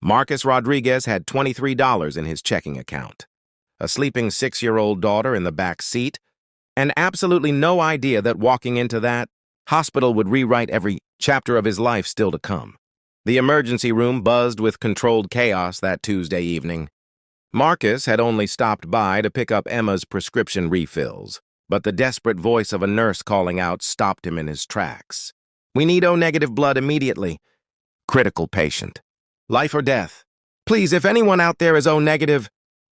Marcus Rodriguez had $23 in his checking account, a sleeping 6-year-old daughter in the back seat, and absolutely no idea that walking into that hospital would rewrite every chapter of his life still to come. The emergency room buzzed with controlled chaos that Tuesday evening. Marcus had only stopped by to pick up Emma's prescription refills, but the desperate voice of a nurse calling out stopped him in his tracks. "We need O-negative blood immediately. Critical patient. Life or death. Please, if anyone out there is O-negative..."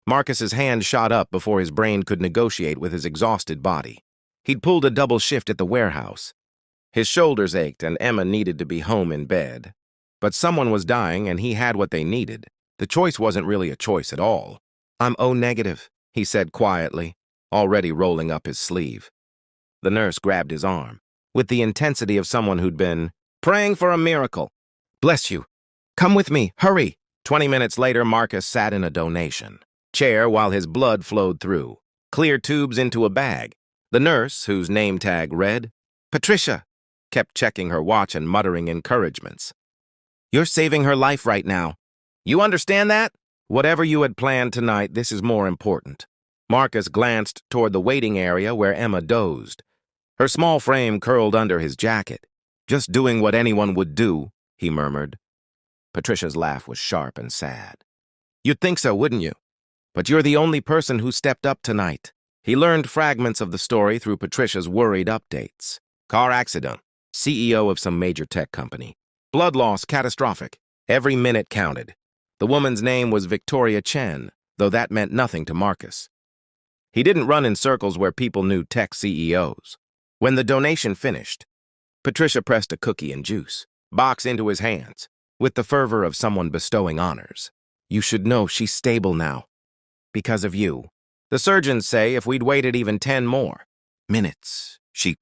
Marcus's hand shot up before his brain could negotiate with his exhausted body. He'd pulled a double shift at the warehouse. His shoulders ached and Emma needed to be home in bed. But someone was dying and he had what they needed. The choice wasn't really a choice at all. "I'm O-negative," he said quietly, already rolling up his sleeve. The nurse grabbed his arm, with the intensity of someone who'd been praying for a miracle. "Bless you. Come with me, hurry." 20 minutes later, Marcus sat in a donation chair while his blood flowed through, clear tubes into a bag. The nurse, whose name tag read Patricia, kept checking her watch and muttering encouragements. "You're saving her life right now. You understand that? Whatever you had planned tonight, this is more important." Marcus glanced toward the waiting area where Emma dozed, her small frame curled under his jacket. "Just doing what anyone would do," he murmured. Patricia's laugh was sharp and sad. "You'd think so, wouldn't you? But you're the only person who stepped up tonight." He learned fragments of the story through Patricia's worried updates. Car accident, CEO of some major tech company. Blood loss catastrophic. Every minute counted. The woman's name was Victoria Chen, though that meant nothing to Marcus. He didn't run in circles where people knew tech CEOs. When the donation finished, Patricia pressed a cookie and juice box into his hands, with the fervor of someone bestowing honors. "You should know she's stable now. Because of you. The surgeons say if we'd waited even 10 more minutes..." She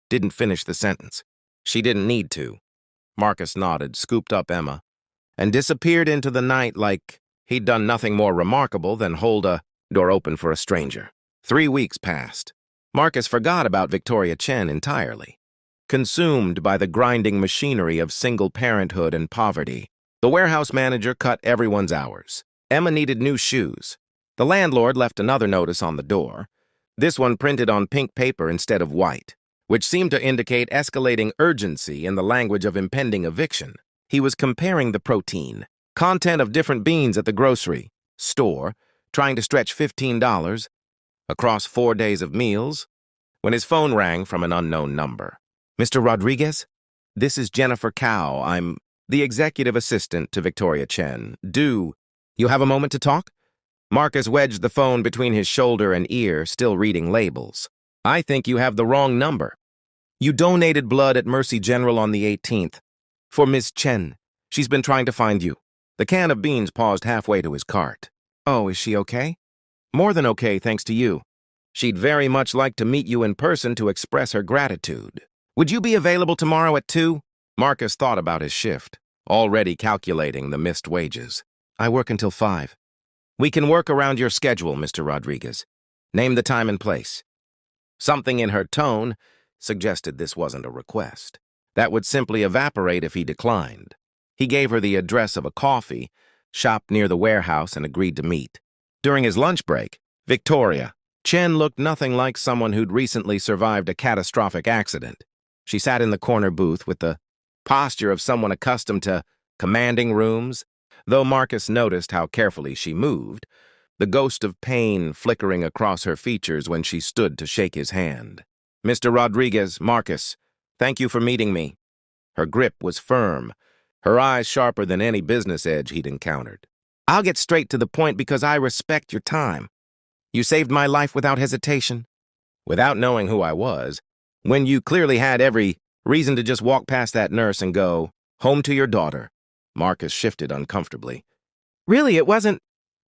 didn't finish the sentence. She didn't need to. Marcus nodded, scooped up Emma, and disappeared into the night like he'd done nothing more remarkable than hold a door open for a stranger. 3 weeks passed. Marcus forgot about Victoria Chen entirely, consumed by the grinding machinery of single parenthood and poverty. The warehouse manager cut everyone's hours. Emma needed new shoes. The landlord left another notice on the door, this one printed on pink paper instead of white, which seemed to indicate escalating urgency in the language of impending eviction. He was comparing the protein content of different beans at the grocery store, trying to stretch $15 across 4 days of meals, when his phone rang from an unknown number. "Mr. Rodriguez? This is Jennifer Cow. I'm the executive assistant to Victoria Chen. Do you have a moment to talk?" Marcus wedged the phone between his shoulder and ear, still reading labels. "I think you have the wrong number. You donated blood at Mercy General on the 18th. For Miss Chen. She's been trying to find you." The can of beans paused halfway to his cart. "Oh, is she okay?" "More than okay, thanks to you. She'd very much like to meet you in person to express her gratitude. Would you be available tomorrow at 2? Marcus thought about his shift, already calculating the missed wages. "I work until 5. "We can work around your schedule, Mr. Rodriguez. Name the time and place." Something in her tone suggested this wasn't a request. That would simply evaporate if he declined. He gave her the address of a coffee shop near the warehouse and agreed to meet. During his lunch break, Victoria Chen looked nothing like someone who'd recently survived a catastrophic accident. She sat in the corner booth with the posture of someone accustomed to commanding rooms, though Marcus noticed how carefully she moved, the ghost of pain flickering across her features when she stood to shake his hand. "Mr. Rodriguez, Marcus, thank you for meeting me." Her grip was firm, her eyes sharper than any business edge he'd encountered. "I'll get straight to the point because I respect your time. You saved my life without hesitation, without knowing who I was, when you clearly had every reason to just walk past that nurse and go, 'Home to your daughter.'" Marcus shifted uncomfortably. "Really, it wasn't..."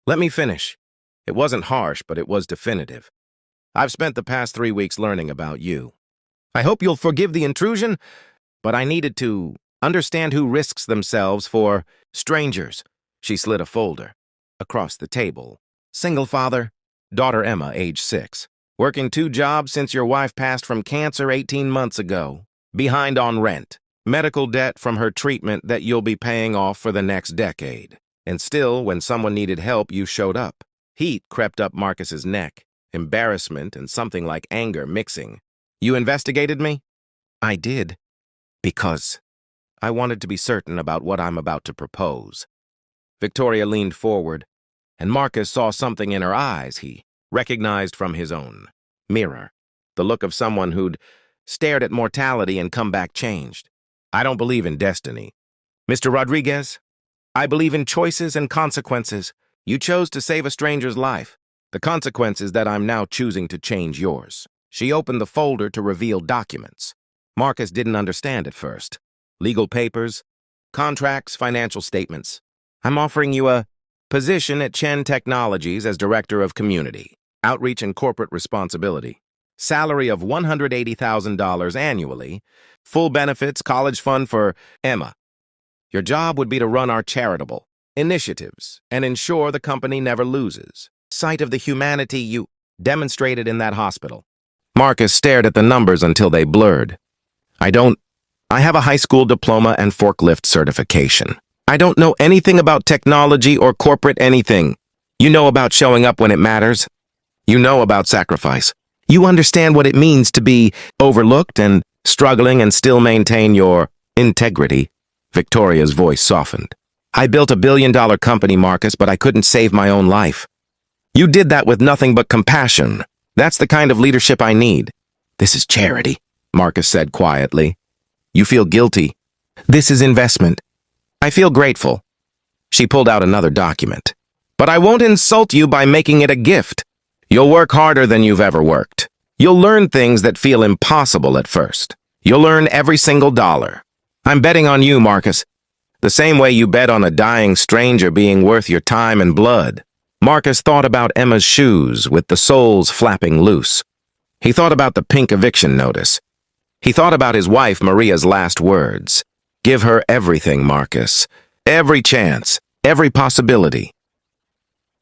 "Let me finish. It wasn't harsh, but it was definitive. I've spent the past 3 weeks learning about you. I hope you'll forgive the intrusion, but I needed to understand who risks themselves for strangers." She slid a folder across the table. "Single father, daughter Emma, age 6. Working 2 jobs since your wife passed from cancer 18 months ago. Behind on rent. Medical debt from her treatment that you'll be paying off for the next decade. And still, when someone needed help, you showed up. Heat crept up Marcus's neck, embarrassment and something like anger mixing. You investigated me? I did. Because I wanted to be certain about what I'm about to propose. Victoria leaned forward, and Marcus saw something in her eyes he recognized from his own mirror, the look of someone who'd stared at mortality and come back changed. I don't believe in destiny. Mr. Rodriguez, I believe in choices and consequences. You chose to save a stranger's life. The consequence is that I'm now choosing to change yours. She opened the folder to reveal documents. Marcus didn't understand at first. Legal papers, contracts, financial statements. I'm offering you a position at Chen Technologies as Director of Community, Outreach and Corporate Responsibility. Salary of $180,000 annually. Full benefits, college fund for Emma. Your job would be to run our charitable initiatives and ensure the company never loses sight of the humanity you demonstrated in that hospital. Marcus stared at the numbers until they blurred. I have a high school diploma and forklift certification. I don't know anything about technology or corporate anything. You know about showing up when it matters. You know about sacrifice. You understand what it means to be overlooked and struggling and still maintain your integrity. Victoria's voice softened. I built $1 billion company, Marcus, but I couldn't save my own life. You did that with nothing but compassion. That's the kind of leadership I need. This is charity, Marcus said quietly. You feel guilty. This is investment. I feel grateful. She pulled out another document. But I won't insult you by making it a gift. You'll work harder than you've ever worked. You'll learn things that feel impossible at first. You'll earn every single dollar. I'm betting on you, Marcus. The same way you bet on a dying stranger being worth your time and blood. Marcus thought about Emma's shoes with the soles flapping loose. He thought about the pink eviction notice. He thought about his wife Maria's last words. Give her everything, Marcus. Every chance, every possibility.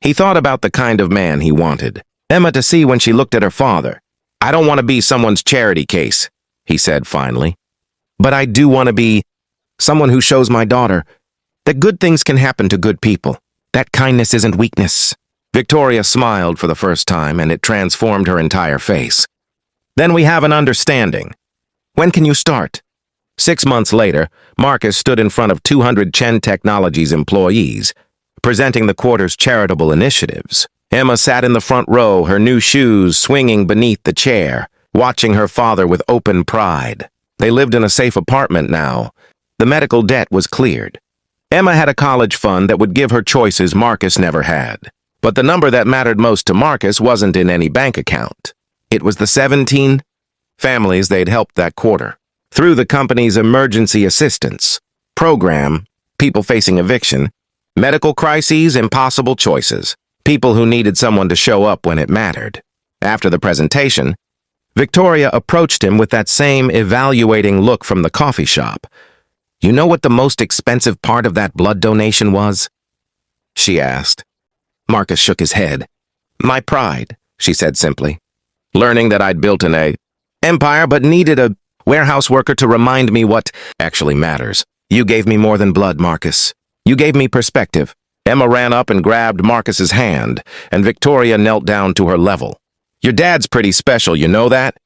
He thought about the kind of man he wanted Emma to see when she looked at her father. I don't want to be someone's charity case, he said finally. But I do want to be someone who shows my daughter that good things can happen to good people. That kindness isn't weakness. Victoria smiled for the first time, and it transformed her entire face. Then we have an understanding. When can you start? 6 months later, Marcus stood in front of 200 Chen Technologies employees, presenting the quarter's charitable initiatives. Emma sat in the front row, her new shoes swinging beneath the chair, watching her father with open pride. They lived in a safe apartment now. The medical debt was cleared. Emma had a college fund that would give her choices Marcus never had. But the number that mattered most to Marcus wasn't in any bank account. It was the 17 families they'd helped that quarter. Through the company's emergency assistance program, people facing eviction, medical crises, impossible choices, people who needed someone to show up when it mattered. After the presentation, Victoria approached him with that same evaluating look from the coffee shop. You know what the most expensive part of that blood donation was? She asked. Marcus shook his head. My pride, she said simply. Learning that I'd built an empire but needed a warehouse worker to remind me what actually matters. You gave me more than blood, Marcus. You gave me perspective. Emma ran up and grabbed Marcus's hand, and Victoria knelt down to her level. Your dad's pretty special, you know that?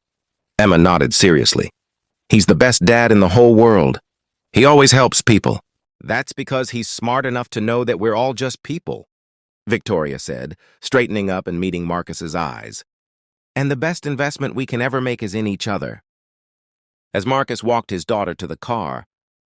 Emma nodded seriously. He's the best dad in the whole world. He always helps people. That's because he's smart enough to know that we're all just people, Victoria said, straightening up and meeting Marcus's eyes. And the best investment we can ever make is in each other. As Marcus walked his daughter to the car,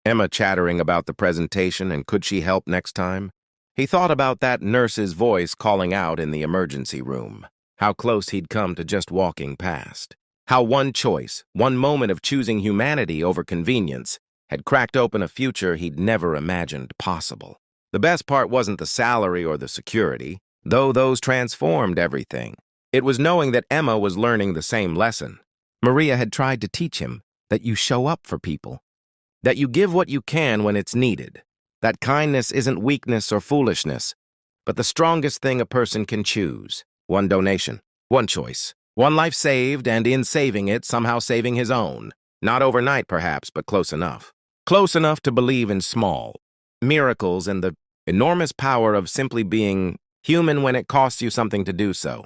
Emma chattering about the presentation and could she help next time, he thought about that nurse's voice calling out in the emergency room, how close he'd come to just walking past, how one choice, one moment of choosing humanity over convenience, had cracked open a future he'd never imagined possible. The best part wasn't the salary or the security, though those transformed everything. It was knowing that Emma was learning the same lesson. Maria had tried to teach him that you show up for people, that you give what you can when it's needed, that kindness isn't weakness or foolishness, but the strongest thing a person can choose. One donation, one choice, one life saved, and in saving it, somehow saving his own. Not overnight, perhaps, but close enough. Close enough to believe in small miracles and the Enormous power of simply being human when it costs you something to do so.